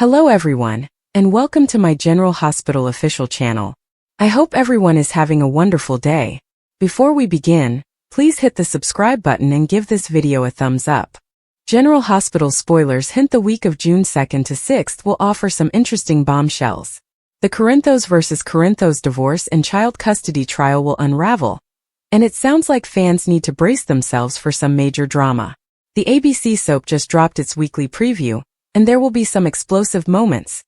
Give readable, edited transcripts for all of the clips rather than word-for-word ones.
Hello everyone, and welcome to my General Hospital official channel. I hope everyone is having a wonderful day. Before we begin, please hit the subscribe button and give this video a thumbs up. General Hospital spoilers hint the week of June 2nd to 6th will offer some interesting bombshells. The Corinthos vs. Corinthos divorce and child custody trial will unravel, and it sounds like fans need to brace themselves for some major drama. The ABC soap just dropped its weekly preview, and there will be some explosive moments.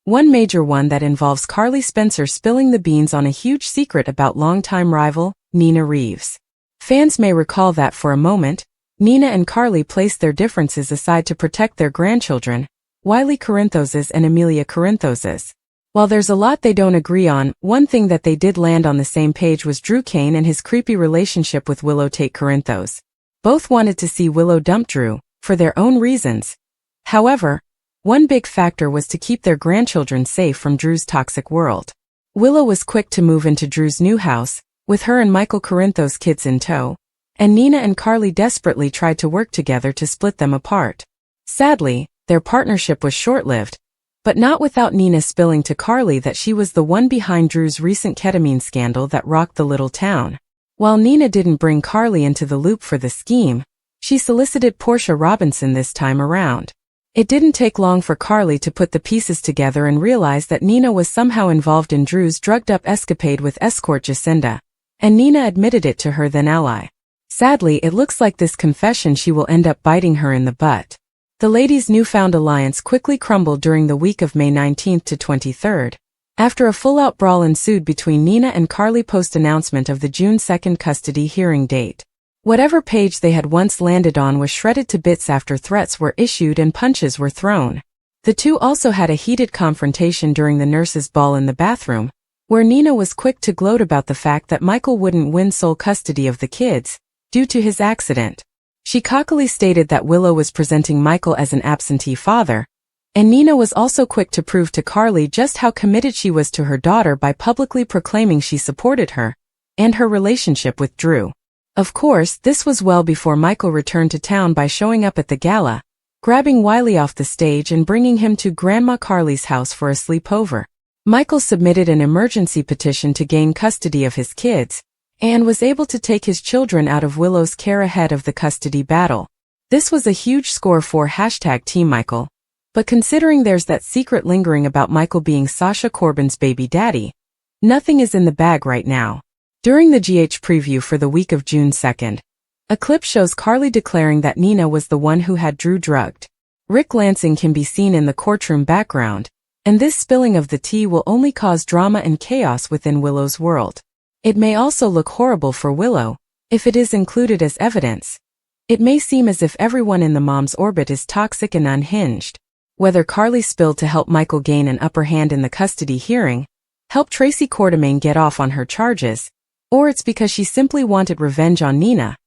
One major one that involves Carly Spencer spilling the beans on a huge secret about longtime rival, Nina Reeves. Fans may recall that for a moment, Nina and Carly placed their differences aside to protect their grandchildren, Wiley Corinthoses and Amelia Corinthoses. While there's a lot they don't agree on, one thing that they did land on the same page was Drew Kane and his creepy relationship with Willow Tate Corinthos. Both wanted to see Willow dump Drew, for their own reasons. However, one big factor was to keep their grandchildren safe from Drew's toxic world. Willow was quick to move into Drew's new house, with her and Michael Corinthos' kids in tow, and Nina and Carly desperately tried to work together to split them apart. Sadly, their partnership was short-lived, but not without Nina spilling to Carly that she was the one behind Drew's recent ketamine scandal that rocked the little town. While Nina didn't bring Carly into the loop for the scheme, she solicited Portia Robinson this time around. It didn't take long for Carly to put the pieces together and realize that Nina was somehow involved in Drew's drugged-up escapade with escort Jacinda, and Nina admitted it to her then ally. Sadly, it looks like this confession she will end up biting her in the butt. The ladies' newfound alliance quickly crumbled during the week of May 19th to 23rd, after a full-out brawl ensued between Nina and Carly post-announcement of the June 2nd custody hearing date. Whatever page they had once landed on was shredded to bits after threats were issued and punches were thrown. The two also had a heated confrontation during the nurses' ball in the bathroom, where Nina was quick to gloat about the fact that Michael wouldn't win sole custody of the kids, due to his accident. She cockily stated that Willow was presenting Michael as an absentee father, and Nina was also quick to prove to Carly just how committed she was to her daughter by publicly proclaiming she supported her, and her relationship with Drew. Of course, this was well before Michael returned to town by showing up at the gala, grabbing Wiley off the stage and bringing him to Grandma Carly's house for a sleepover. Michael submitted an emergency petition to gain custody of his kids, and was able to take his children out of Willow's care ahead of the custody battle. This was a huge score for #Team Michael, but considering there's that secret lingering about Michael being Sasha Corbin's baby daddy, nothing is in the bag right now. During the GH preview for the week of June 2nd, a clip shows Carly declaring that Nina was the one who had Drew drugged. Rick Lansing can be seen in the courtroom background, and this spilling of the tea will only cause drama and chaos within Willow's world. It may also look horrible for Willow, if it is included as evidence. It may seem as if everyone in the mom's orbit is toxic and unhinged. Whether Carly spilled to help Michael gain an upper hand in the custody hearing, help Tracy Quartermaine get off on her charges, or it's because she simply wanted revenge on Nina,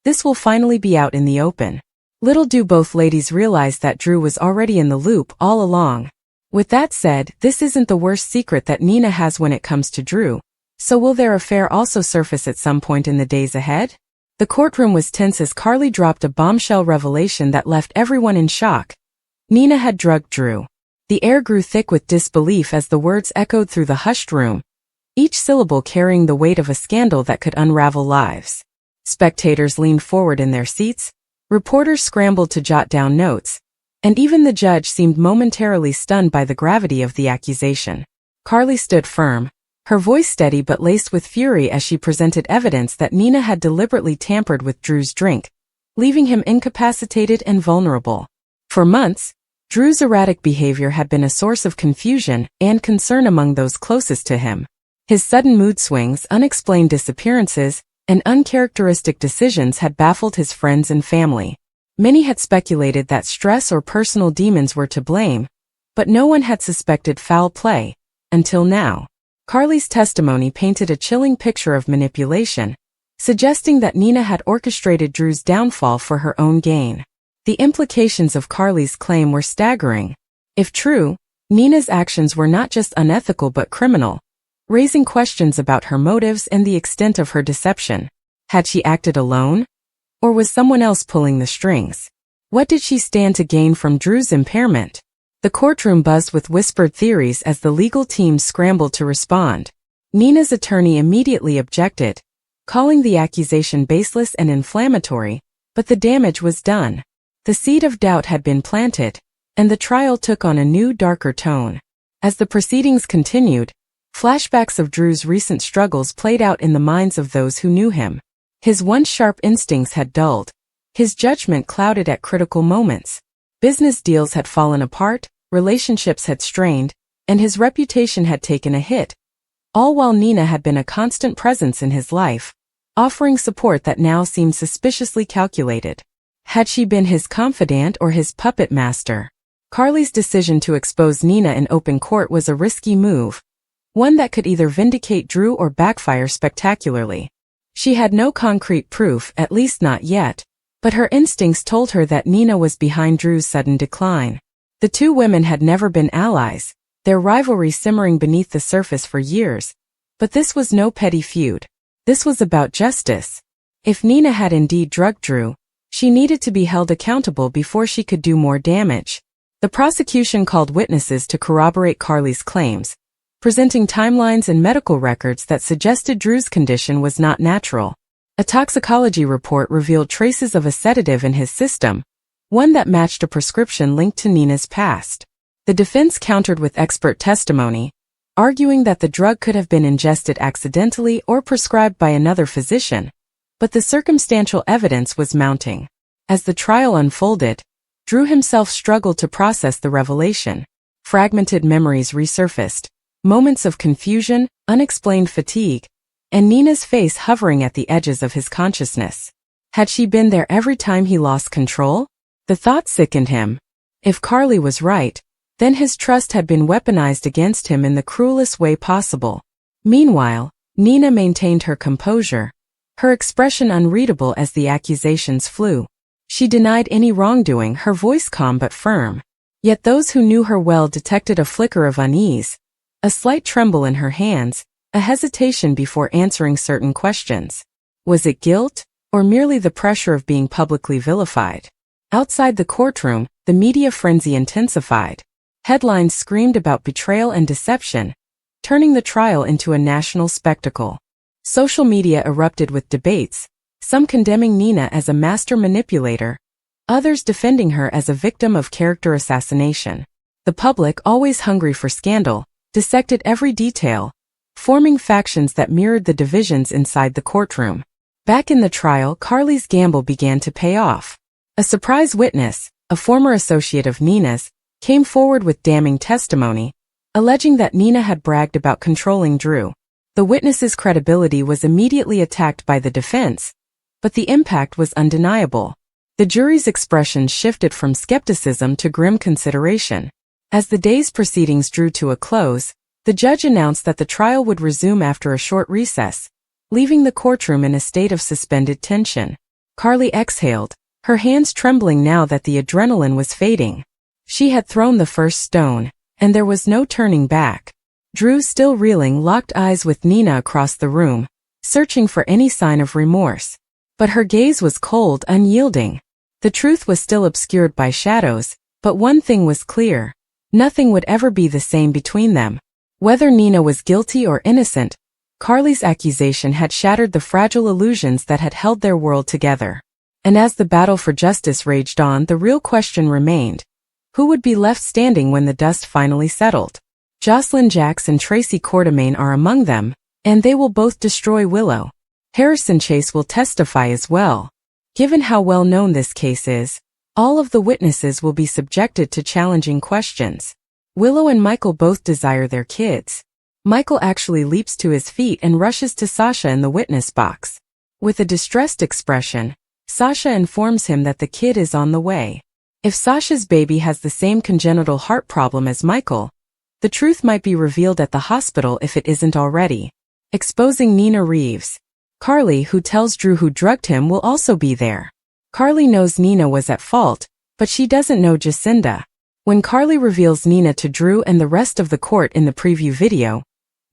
this will finally be out in the open. Little do both ladies realize that Drew was already in the loop all along. With that said, this isn't the worst secret that Nina has when it comes to Drew, so will their affair also surface at some point in the days ahead? The courtroom was tense as Carly dropped a bombshell revelation that left everyone in shock. Nina had drugged Drew. The air grew thick with disbelief as the words echoed through the hushed room, each syllable carrying the weight of a scandal that could unravel lives. Spectators leaned forward in their seats, reporters scrambled to jot down notes, and even the judge seemed momentarily stunned by the gravity of the accusation. Carly stood firm, her voice steady but laced with fury as she presented evidence that Nina had deliberately tampered with Drew's drink, leaving him incapacitated and vulnerable. For months, Drew's erratic behavior had been a source of confusion and concern among those closest to him. His sudden mood swings, unexplained disappearances, and uncharacteristic decisions had baffled his friends and family. Many had speculated that stress or personal demons were to blame, but no one had suspected foul play, until now. Carly's testimony painted a chilling picture of manipulation, suggesting that Nina had orchestrated Drew's downfall for her own gain. The implications of Carly's claim were staggering. If true, Nina's actions were not just unethical but criminal, raising questions about her motives and the extent of her deception. Had she acted alone? Or was someone else pulling the strings? What did she stand to gain from Drew's impairment? The courtroom buzzed with whispered theories as the legal team scrambled to respond. Nina's attorney immediately objected, calling the accusation baseless and inflammatory, but the damage was done. The seed of doubt had been planted, and the trial took on a new, darker tone. As the proceedings continued, flashbacks of Drew's recent struggles played out in the minds of those who knew him. His once sharp instincts had dulled, his judgment clouded at critical moments. Business deals had fallen apart, relationships had strained, and his reputation had taken a hit, all while Nina had been a constant presence in his life, offering support that now seemed suspiciously calculated. Had she been his confidant or his puppet master? Carly's decision to expose Nina in open court was a risky move, one that could either vindicate Drew or backfire spectacularly. She had no concrete proof, at least not yet, but her instincts told her that Nina was behind Drew's sudden decline. The two women had never been allies, their rivalry simmering beneath the surface for years, but this was no petty feud. This was about justice. If Nina had indeed drugged Drew, she needed to be held accountable before she could do more damage. The prosecution called witnesses to corroborate Carly's claims, presenting timelines and medical records that suggested Drew's condition was not natural. A toxicology report revealed traces of a sedative in his system, one that matched a prescription linked to Nina's past. The defense countered with expert testimony, arguing that the drug could have been ingested accidentally or prescribed by another physician, but the circumstantial evidence was mounting. As the trial unfolded, Drew himself struggled to process the revelation. Fragmented memories resurfaced, moments of confusion, unexplained fatigue, and Nina's face hovering at the edges of his consciousness. Had she been there every time he lost control? The thought sickened him. If Carly was right, then his trust had been weaponized against him in the cruelest way possible. Meanwhile, Nina maintained her composure, her expression unreadable as the accusations flew. She denied any wrongdoing, her voice calm but firm. Yet those who knew her well detected a flicker of unease, a slight tremble in her hands, a hesitation before answering certain questions. Was it guilt, or merely the pressure of being publicly vilified? Outside the courtroom, the media frenzy intensified. Headlines screamed about betrayal and deception, turning the trial into a national spectacle. Social media erupted with debates, some condemning Nina as a master manipulator, others defending her as a victim of character assassination. The public, always hungry for scandal, dissected every detail, forming factions that mirrored the divisions inside the courtroom. Back in the trial, Carly's gamble began to pay off. A surprise witness, a former associate of Nina's, came forward with damning testimony, alleging that Nina had bragged about controlling Drew. The witness's credibility was immediately attacked by the defense, but the impact was undeniable. The jury's expressions shifted from skepticism to grim consideration. As the day's proceedings drew to a close, the judge announced that the trial would resume after a short recess, leaving the courtroom in a state of suspended tension. Carly exhaled, her hands trembling now that the adrenaline was fading. She had thrown the first stone, and there was no turning back. Drew, still reeling, locked eyes with Nina across the room, searching for any sign of remorse. But her gaze was cold, unyielding. The truth was still obscured by shadows, but one thing was clear. Nothing would ever be the same between them. Whether Nina was guilty or innocent, Carly's accusation had shattered the fragile illusions that had held their world together. And as the battle for justice raged on, the real question remained: who would be left standing when the dust finally settled? Jocelyn Jacks and Tracy Quartermain are among them, and they will both destroy Willow. Harrison Chase will testify as well. Given how well known this case is, all of the witnesses will be subjected to challenging questions. Willow and Michael both desire their kids. Michael actually leaps to his feet and rushes to Sasha in the witness box. With a distressed expression, Sasha informs him that the kid is on the way. If Sasha's baby has the same congenital heart problem as Michael, the truth might be revealed at the hospital if it isn't already. Exposing Nina Reeves. Carly, who tells Drew who drugged him, will also be there. Carly knows Nina was at fault, but she doesn't know Jacinda. When Carly reveals Nina to Drew and the rest of the court in the preview video,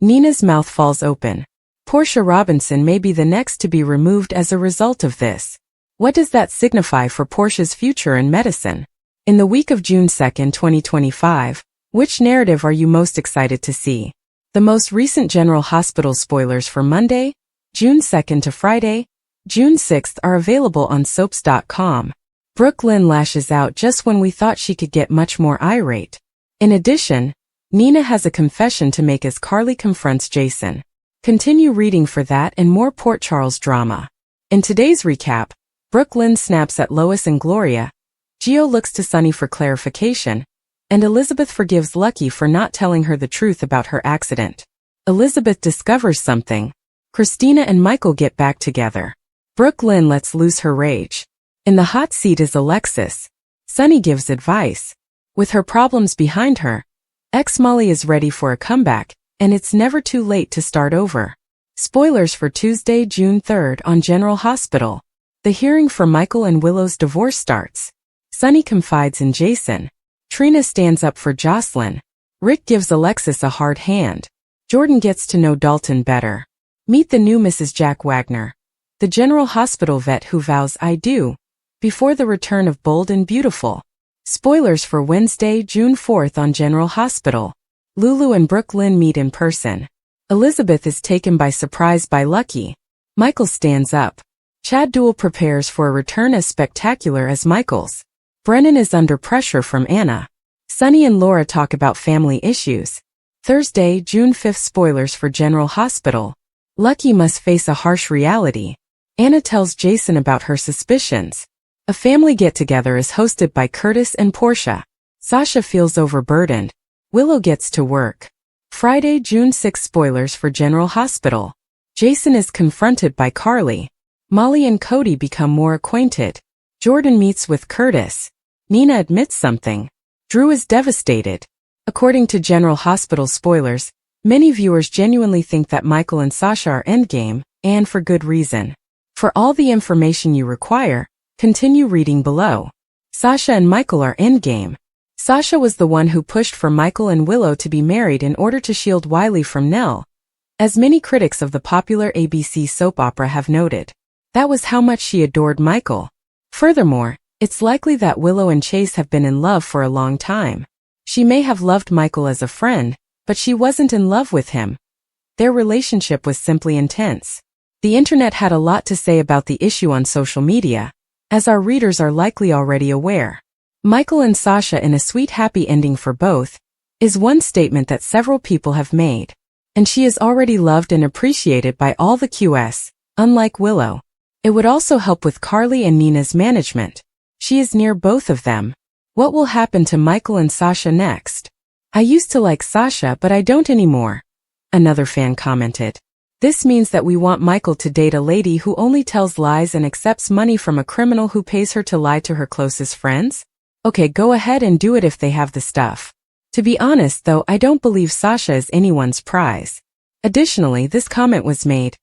Nina's mouth falls open. Portia Robinson may be the next to be removed as a result of this. What does that signify for Portia's future in medicine? In the week of June 2, 2025, which narrative are you most excited to see? The most recent General Hospital spoilers for Monday, June 2nd to Friday, June 6th are available on soaps.com. Brooke Lynn lashes out just when we thought she could get much more irate. In addition, Nina has a confession to make as Carly confronts Jason. Continue reading for that and more Port Charles drama. In today's recap, Brooke Lynn snaps at Lois and Gloria, Gio looks to Sunny for clarification, and Elizabeth forgives Lucky for not telling her the truth about her accident. Elizabeth discovers something. Christina and Michael get back together. Brooke Lynn lets loose her rage. In the hot seat is Alexis. Sunny gives advice. With her problems behind her, ex-Molly is ready for a comeback, and it's never too late to start over. Spoilers for Tuesday, June 3rd on General Hospital. The hearing for Michael and Willow's divorce starts. Sunny confides in Jason. Trina stands up for Jocelyn. Rick gives Alexis a hard hand. Jordan gets to know Dalton better. Meet the new Mrs. Jack Wagner, the General Hospital vet who vows "I do" before the return of Bold and Beautiful. Spoilers for Wednesday, June 4th on General Hospital. Lulu and Brooke Lynn meet in person. Elizabeth is taken by surprise by Lucky. Michael stands up. Chad Duell prepares for a return as spectacular as Michael's. Brennan is under pressure from Anna. Sunny and Laura talk about family issues. Thursday, June 5th spoilers for General Hospital. Lucky must face a harsh reality. Anna tells Jason about her suspicions. A family get-together is hosted by Curtis and Portia. Sasha feels overburdened. Willow gets to work. Friday, June 6th spoilers for General Hospital. Jason is confronted by Carly. Molly and Cody become more acquainted. Jordan meets with Curtis. Nina admits something. Drew is devastated. According to General Hospital spoilers, many viewers genuinely think that Michael and Sasha are endgame, and for good reason. For all the information you require, continue reading below. Sasha and Michael are endgame. Sasha was the one who pushed for Michael and Willow to be married in order to shield Wiley from Nell, as many critics of the popular ABC soap opera have noted. That was how much she adored Michael. Furthermore, it's likely that Willow and Chase have been in love for a long time. She may have loved Michael as a friend, but she wasn't in love with him. Their relationship was simply intense. The internet had a lot to say about the issue on social media, as our readers are likely already aware. Michael and Sasha in a sweet happy ending for both, is one statement that several people have made. And she is already loved and appreciated by all the QS, unlike Willow. It would also help with Carly and Nina's management. She is near both of them. What will happen to Michael and Sasha next? I used to like Sasha but I don't anymore, another fan commented. This means that we want Michael to date a lady who only tells lies and accepts money from a criminal who pays her to lie to her closest friends? Okay, go ahead and do it if they have the stuff. To be honest though, I don't believe Sasha is anyone's prize. Additionally, this comment was made.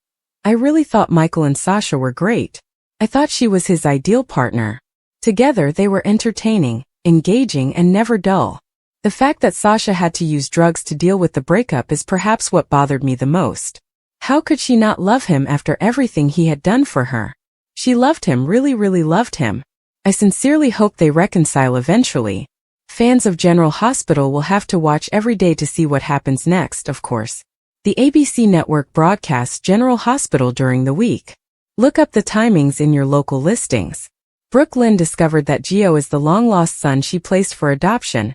I really thought Michael and Sasha were great. I thought she was his ideal partner. Together they were entertaining, engaging and never dull. The fact that Sasha had to use drugs to deal with the breakup is perhaps what bothered me the most. How could she not love him after everything he had done for her? She loved him, really loved him. I sincerely hope they reconcile eventually. Fans of General Hospital will have to watch every day to see what happens next, of course. The ABC network broadcasts General Hospital during the week. Look up the timings in your local listings. Brooke Lynn discovered that Gio is the long-lost son she placed for adoption,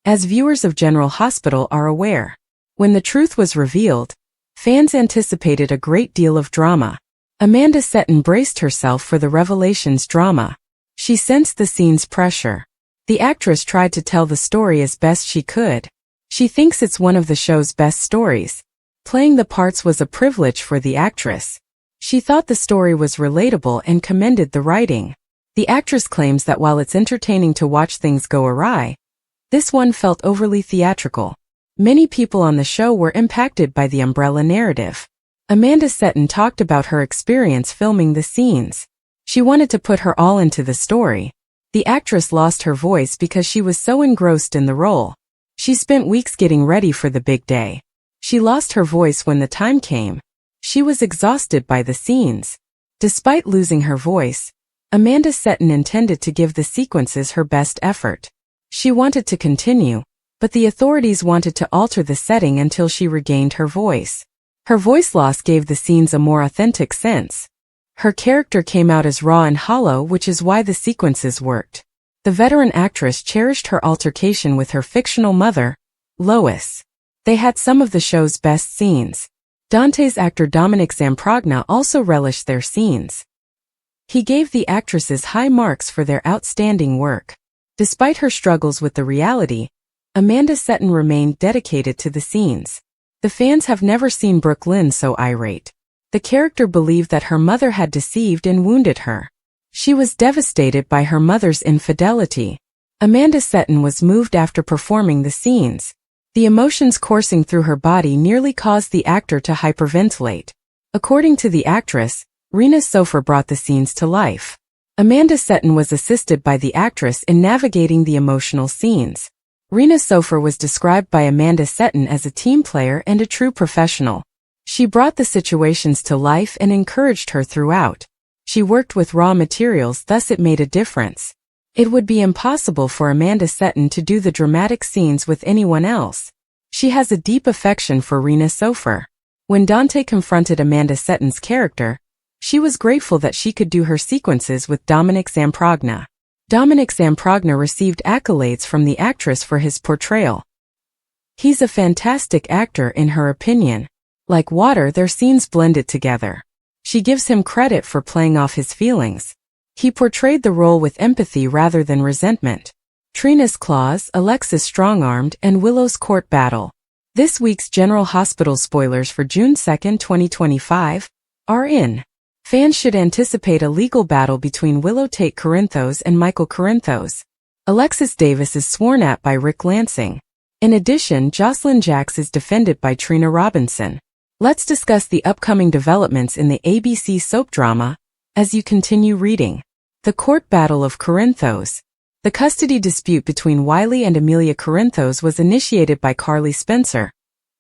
as viewers of General Hospital are aware. When the truth was revealed, fans anticipated a great deal of drama. Amanda Setton braced herself for the revelation's drama. She sensed the scene's pressure. The actress tried to tell the story as best she could. She thinks it's one of the show's best stories. Playing the parts was a privilege for the actress. She thought the story was relatable and commended the writing. The actress claims that while it's entertaining to watch things go awry, this one felt overly theatrical. Many people on the show were impacted by the umbrella narrative. Amanda Setton talked about her experience filming the scenes. She wanted to put her all into the story. The actress lost her voice because she was so engrossed in the role. She spent weeks getting ready for the big day. She lost her voice when the time came. She was exhausted by the scenes. Despite losing her voice, Amanda Setton intended to give the sequences her best effort. She wanted to continue, but the authorities wanted to alter the setting until she regained her voice. Her voice loss gave the scenes a more authentic sense. Her character came out as raw and hollow, which is why the sequences worked. The veteran actress cherished her altercation with her fictional mother, Lois. They had some of the show's best scenes. Dante's actor Dominic Zamprogna also relished their scenes. He gave the actresses high marks for their outstanding work. Despite her struggles with the reality, Amanda Setton remained dedicated to the scenes. The fans have never seen Brooke Lynn so irate. The character believed that her mother had deceived and wounded her. She was devastated by her mother's infidelity. Amanda Setton was moved after performing the scenes. The emotions coursing through her body nearly caused the actor to hyperventilate. According to the actress, Rena Sofer brought the scenes to life. Amanda Setton was assisted by the actress in navigating the emotional scenes. Rena Sofer was described by Amanda Setton as a team player and a true professional. She brought the situations to life and encouraged her throughout. She worked with raw materials, thus it made a difference. It would be impossible for Amanda Setton to do the dramatic scenes with anyone else. She has a deep affection for Rena Sofer. When Dante confronted Amanda Setton's character, she was grateful that she could do her sequences with Dominic Zamprogna. Dominic Zamprogna received accolades from the actress for his portrayal. He's a fantastic actor in her opinion. Like water, their scenes blended together. She gives him credit for playing off his feelings. He portrayed the role with empathy rather than resentment. Trina's claws, Alexis strong-armed, and Willow's court battle. This week's General Hospital spoilers for June 2, 2025, are in. Fans should anticipate a legal battle between Willow Tate Corinthos and Michael Corinthos. Alexis Davis is sworn at by Rick Lansing. In addition, Jocelyn Jacks is defended by Trina Robinson. Let's discuss the upcoming developments in the ABC soap drama as you continue reading. The Court Battle of Corinthos. The custody dispute between Wiley and Amelia Corinthos was initiated by Carly Spencer,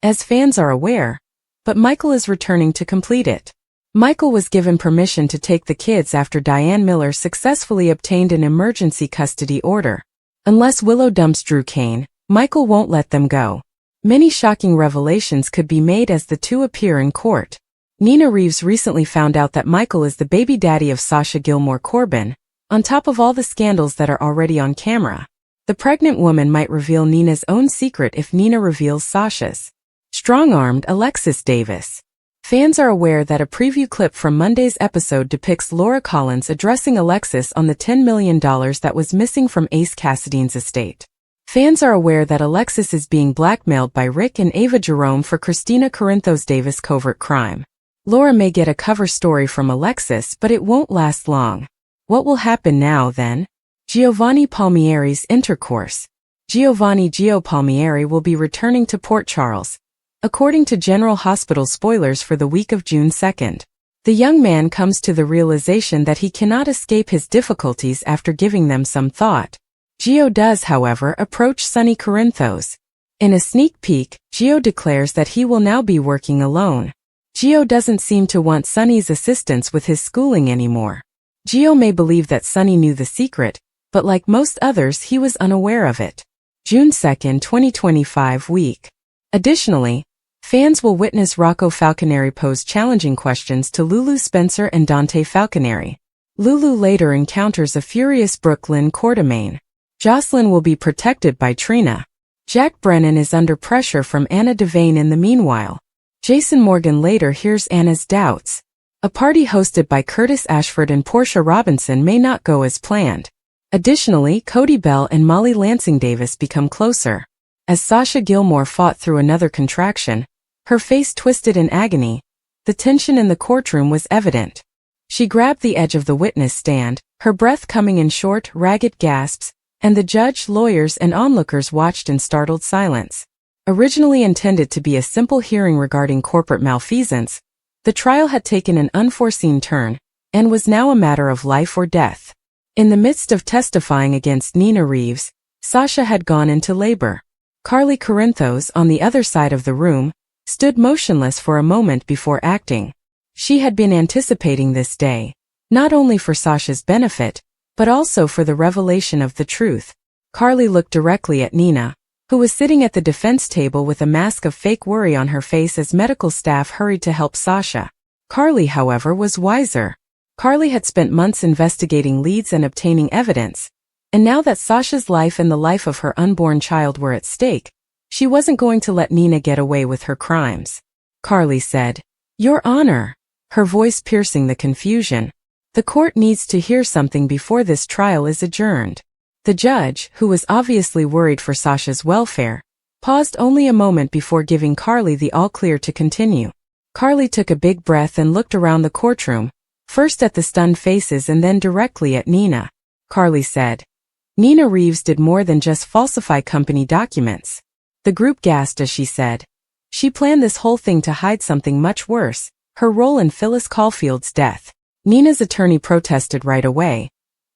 as fans are aware, but Michael is returning to complete it. Michael was given permission to take the kids after Diane Miller successfully obtained an emergency custody order. Unless Willow dumps Drew Kane, Michael won't let them go. Many shocking revelations could be made as the two appear in court. Nina Reeves recently found out that Michael is the baby daddy of Sasha Gilmore Corbin, on top of all the scandals that are already on camera. The pregnant woman might reveal Nina's own secret if Nina reveals Sasha's. Strong-armed Alexis Davis. Fans are aware that a preview clip from Monday's episode depicts Laura Collins addressing Alexis on the $10 million that was missing from Ace Cassidy's estate. Fans are aware that Alexis is being blackmailed by Rick and Ava Jerome for Christina Corinthos Davis' covert crime. Laura may get a cover story from Alexis, but it won't last long. What will happen now, then? Giovanni Palmieri's intercourse. Giovanni Gio Palmieri will be returning to Port Charles, according to General Hospital spoilers for the week of June 2nd. The young man comes to the realization that he cannot escape his difficulties after giving them some thought. Gio does, however, approach Sonny Corinthos. In a sneak peek, Gio declares that he will now be working alone. Gio doesn't seem to want Sonny's assistance with his schooling anymore. Gio may believe that Sonny knew the secret, but like most others, he was unaware of it. June 2nd, 2025 week. Additionally, fans will witness Rocco Falconeri pose challenging questions to Lulu Spencer and Dante Falconeri. Lulu later encounters a furious Brooklyn Quartermain. Jocelyn will be protected by Trina. Jack Brennan is under pressure from Anna Devane in the meanwhile. Jason Morgan later hears Anna's doubts. A party hosted by Curtis Ashford and Portia Robinson may not go as planned. Additionally, Cody Bell and Molly Lansing Davis become closer. As Sasha Gilmore fought through another contraction, her face twisted in agony, the tension in the courtroom was evident. She grabbed the edge of the witness stand, her breath coming in short, ragged gasps, and the judge, lawyers, and onlookers watched in startled silence. Originally intended to be a simple hearing regarding corporate malfeasance, the trial had taken an unforeseen turn, and was now a matter of life or death. In the midst of testifying against Nina Reeves, Sasha had gone into labor. Carly Corinthos, on the other side of the room, stood motionless for a moment before acting. She had been anticipating this day, not only for Sasha's benefit, but also for the revelation of the truth. Carly looked directly at Nina, who was sitting at the defense table with a mask of fake worry on her face as medical staff hurried to help Sasha. Carly, however, was wiser. Carly had spent months investigating leads and obtaining evidence, and now that Sasha's life and the life of her unborn child were at stake, she wasn't going to let Nina get away with her crimes. Carly said, "Your Honor," her voice piercing the confusion. "The court needs to hear something before this trial is adjourned." The judge, who was obviously worried for Sasha's welfare, paused only a moment before giving Carly the all-clear to continue. Carly took a big breath and looked around the courtroom, first at the stunned faces and then directly at Nina. Carly said, "Nina Reeves did more than just falsify company documents." The group gasped as she said, "She planned this whole thing to hide something much worse, her role in Phyllis Caulfield's death." Nina's attorney protested right away,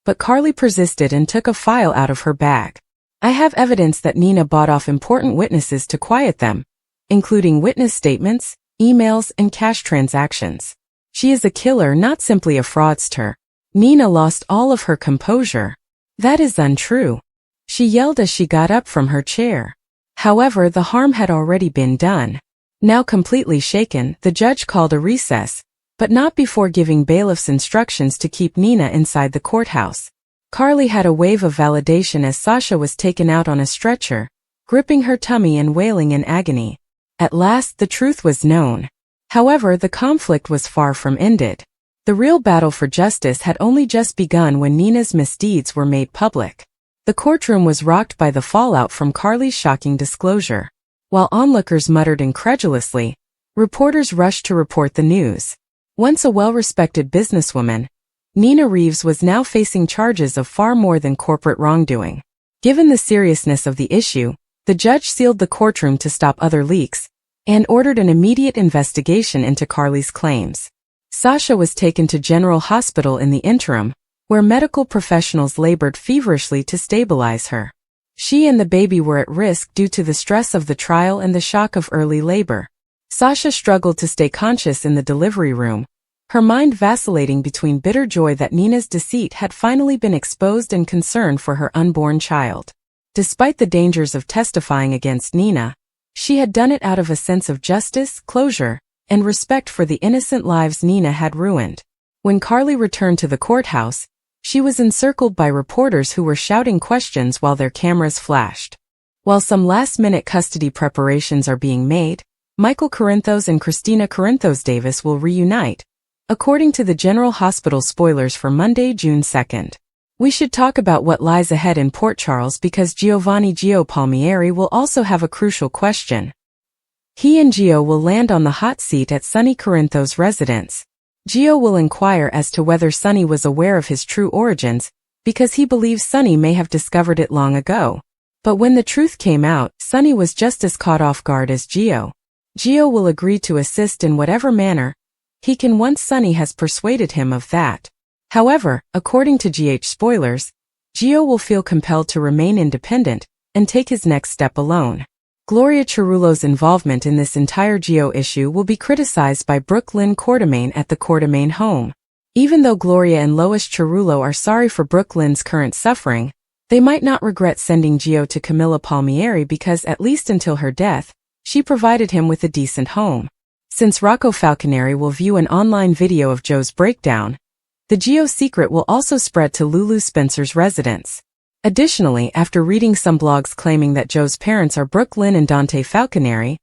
but Carly persisted and took a file out of her bag. "I have evidence that Nina bought off important witnesses to quiet them, including witness statements, emails, and cash transactions. She is a killer, not simply a fraudster." Nina lost all of her composure. "That is untrue," she yelled as she got up from her chair. However, the harm had already been done. Now completely shaken, the judge called a recess, but not before giving bailiffs instructions to keep Nina inside the courthouse. Carly had a wave of validation as Sasha was taken out on a stretcher, gripping her tummy and wailing in agony. At last the truth was known. However, the conflict was far from ended. The real battle for justice had only just begun when Nina's misdeeds were made public. The courtroom was rocked by the fallout from Carly's shocking disclosure. While onlookers muttered incredulously, reporters rushed to report the news. Once a well-respected businesswoman, Nina Reeves was now facing charges of far more than corporate wrongdoing. Given the seriousness of the issue, the judge sealed the courtroom to stop other leaks and ordered an immediate investigation into Carly's claims. Sasha was taken to General Hospital in the interim, where medical professionals labored feverishly to stabilize her. She and the baby were at risk due to the stress of the trial and the shock of early labor. Sasha struggled to stay conscious in the delivery room, her mind vacillating between bitter joy that Nina's deceit had finally been exposed and concern for her unborn child. Despite the dangers of testifying against Nina, she had done it out of a sense of justice, closure, and respect for the innocent lives Nina had ruined. When Carly returned to the courthouse, she was encircled by reporters who were shouting questions while their cameras flashed. While some last-minute custody preparations are being made, Michael Corinthos and Christina Corinthos Davis will reunite, according to the General Hospital spoilers for Monday, June 2nd. We should talk about what lies ahead in Port Charles because Giovanni Gio Palmieri will also have a crucial question. He and Gio will land on the hot seat at Sonny Corinthos' residence. Gio will inquire as to whether Sonny was aware of his true origins, because he believes Sonny may have discovered it long ago. But when the truth came out, Sonny was just as caught off guard as Gio. Gio will agree to assist in whatever manner he can once Sonny has persuaded him of that. However, according to GH spoilers, Gio will feel compelled to remain independent and take his next step alone. Gloria Cerullo's involvement in this entire Gio issue will be criticized by Brooke Lynn Quartermain at the Quartermain home. Even though Gloria and Lois Cerullo are sorry for Brooke Lynn's current suffering, they might not regret sending Gio to Camilla Palmieri because at least until her death, she provided him with a decent home. Since Rocco Falconeri will view an online video of Joe's breakdown, the Gio secret will also spread to Lulu Spencer's residence. Additionally, after reading some blogs claiming that Joe's parents are Brooke Lynn and Dante Falconeri,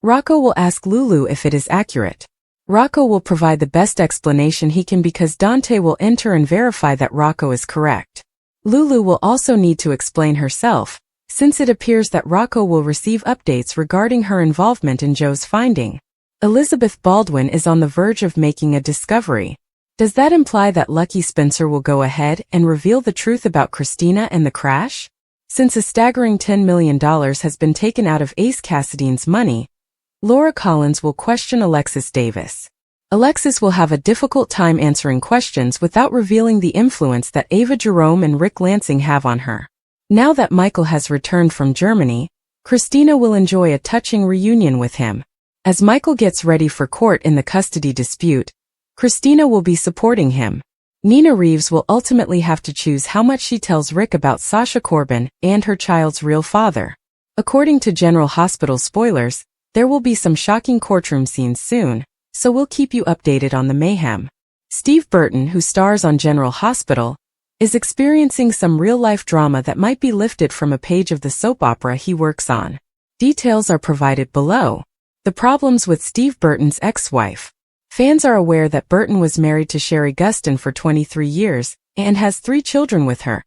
Rocco will ask Lulu if it is accurate. Rocco will provide the best explanation he can because Dante will enter and verify that Rocco is correct. Lulu will also need to explain herself, since it appears that Rocco will receive updates regarding her involvement in Joe's finding. Elizabeth Baldwin is on the verge of making a discovery. Does that imply that Lucky Spencer will go ahead and reveal the truth about Christina and the crash? Since a staggering $10 million has been taken out of Ace Cassidy's money, Laura Collins will question Alexis Davis. Alexis will have a difficult time answering questions without revealing the influence that Ava Jerome and Rick Lansing have on her. Now that Michael has returned from Germany, Christina will enjoy a touching reunion with him. As Michael gets ready for court in the custody dispute, Christina will be supporting him. Nina Reeves will ultimately have to choose how much she tells Rick about Sasha Corbin and her child's real father. According to General Hospital spoilers, there will be some shocking courtroom scenes soon, so we'll keep you updated on the mayhem. Steve Burton, who stars on General Hospital, is experiencing some real-life drama that might be lifted from a page of the soap opera he works on. Details are provided below. The problems with Steve Burton's ex-wife. Fans are aware that Burton was married to Sherry Gustin for 23 years and has 3 children with her,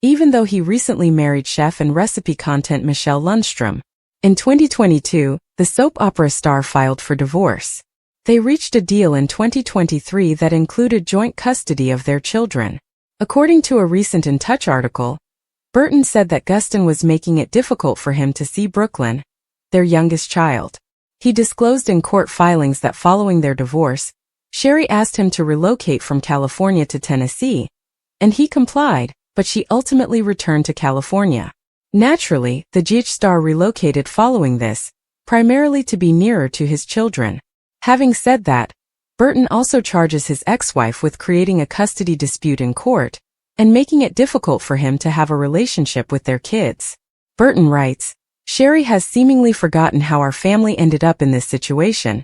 even though he recently married chef and recipe content Michelle Lundstrom. In 2022, the soap opera star filed for divorce. They reached a deal in 2023 that included joint custody of their children. According to a recent In Touch article, Burton said that Gustin was making it difficult for him to see Brooklyn, their youngest child. He disclosed in court filings that following their divorce, Sherry asked him to relocate from California to Tennessee, and he complied, but she ultimately returned to California. Naturally, the GH star relocated following this, primarily to be nearer to his children. Having said that, Burton also charges his ex-wife with creating a custody dispute in court and making it difficult for him to have a relationship with their kids. Burton writes, "Sherry has seemingly forgotten how our family ended up in this situation."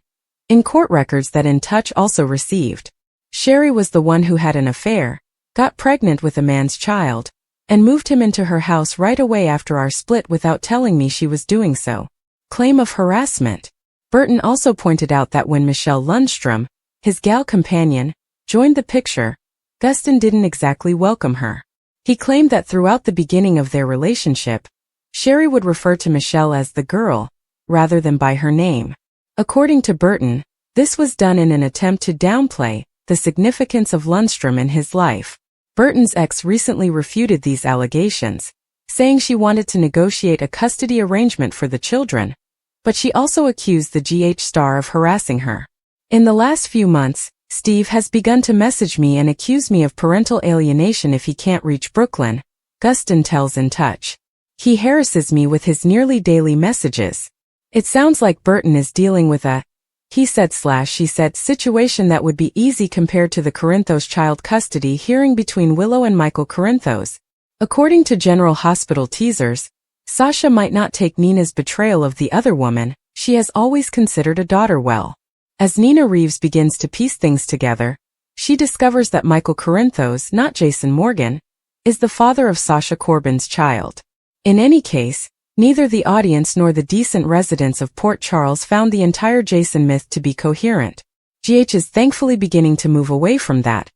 In court records that In Touch also received, Sherry was the one who had an affair, got pregnant with a man's child, and moved him into her house right away after our split without telling me she was doing so. Claim of harassment. Burton also pointed out that when Michelle Lundstrom, his gal companion, joined the picture, Gustin didn't exactly welcome her. He claimed that throughout the beginning of their relationship, Sherry would refer to Michelle as the girl, rather than by her name. According to Burton, this was done in an attempt to downplay the significance of Lundstrom in his life. Burton's ex recently refuted these allegations, saying she wanted to negotiate a custody arrangement for the children, but she also accused the GH star of harassing her. "In the last few months, Steve has begun to message me and accuse me of parental alienation if he can't reach Brooklyn," Gustin tells In Touch. "He harasses me with his nearly daily messages." It sounds like Burton is dealing with a he said/she said situation that would be easy compared to the Corinthos child custody hearing between Willow and Michael Corinthos. According to General Hospital teasers, Sasha might not take Nina's betrayal of the other woman she has always considered a daughter well. As Nina Reeves begins to piece things together, she discovers that Michael Corinthos, not Jason Morgan, is the father of Sasha Corbin's child. In any case, neither the audience nor the decent residents of Port Charles found the entire Jason myth to be coherent. GH is thankfully beginning to move away from that,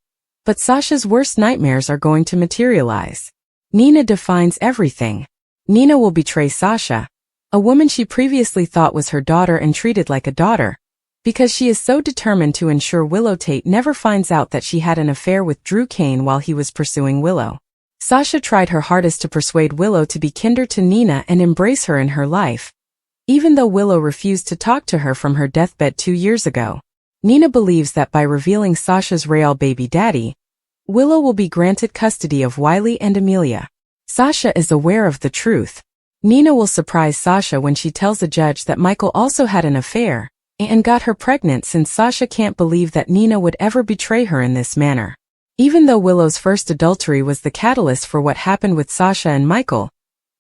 but Sasha's worst nightmares are going to materialize. Nina defines everything. Nina will betray Sasha, a woman she previously thought was her daughter and treated like a daughter, because she is so determined to ensure Willow Tate never finds out that she had an affair with Drew Kane while he was pursuing Willow. Sasha tried her hardest to persuade Willow to be kinder to Nina and embrace her in her life, even though Willow refused to talk to her from her deathbed 2 years ago. Nina believes that by revealing Sasha's real baby daddy, Willow will be granted custody of Wiley and Amelia. Sasha is aware of the truth. Nina will surprise Sasha when she tells a judge that Michael also had an affair and got her pregnant, since Sasha can't believe that Nina would ever betray her in this manner. Even though Willow's first adultery was the catalyst for what happened with Sasha and Michael,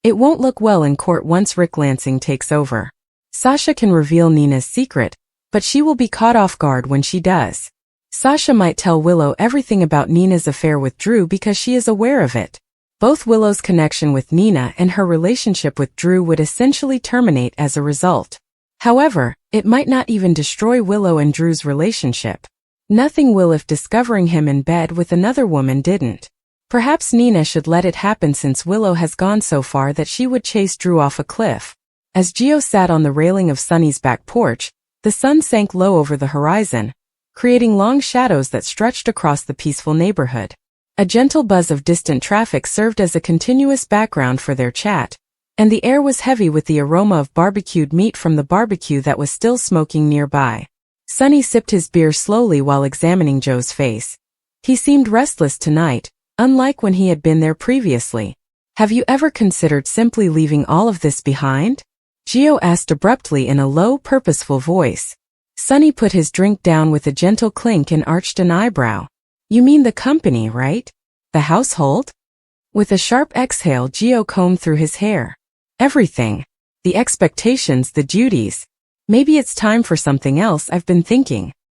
it won't look well in court once Rick Lansing takes over. Sasha can reveal Nina's secret, but she will be caught off guard when she does. Sasha might tell Willow everything about Nina's affair with Drew because she is aware of it. Both Willow's connection with Nina and her relationship with Drew would essentially terminate as a result. However, it might not even destroy Willow and Drew's relationship. Nothing will if discovering him in bed with another woman didn't. Perhaps Nina should let it happen, since Willow has gone so far that she would chase Drew off a cliff. As Gio sat on the railing of Sunny's back porch, the sun sank low over the horizon, creating long shadows that stretched across the peaceful neighborhood. A gentle buzz of distant traffic served as a continuous background for their chat, and the air was heavy with the aroma of barbecued meat from the barbecue that was still smoking nearby. Sunny sipped his beer slowly while examining Joe's face. He seemed restless tonight, unlike when he had been there previously. "Have you ever considered simply leaving all of this behind?" Gio asked abruptly in a low, purposeful voice. Sunny put his drink down with a gentle clink and arched an eyebrow. You mean the company, right? The household? With a sharp exhale, Gio combed through his hair. Everything. The expectations, the duties. Maybe it's time for something else. I've been thinking.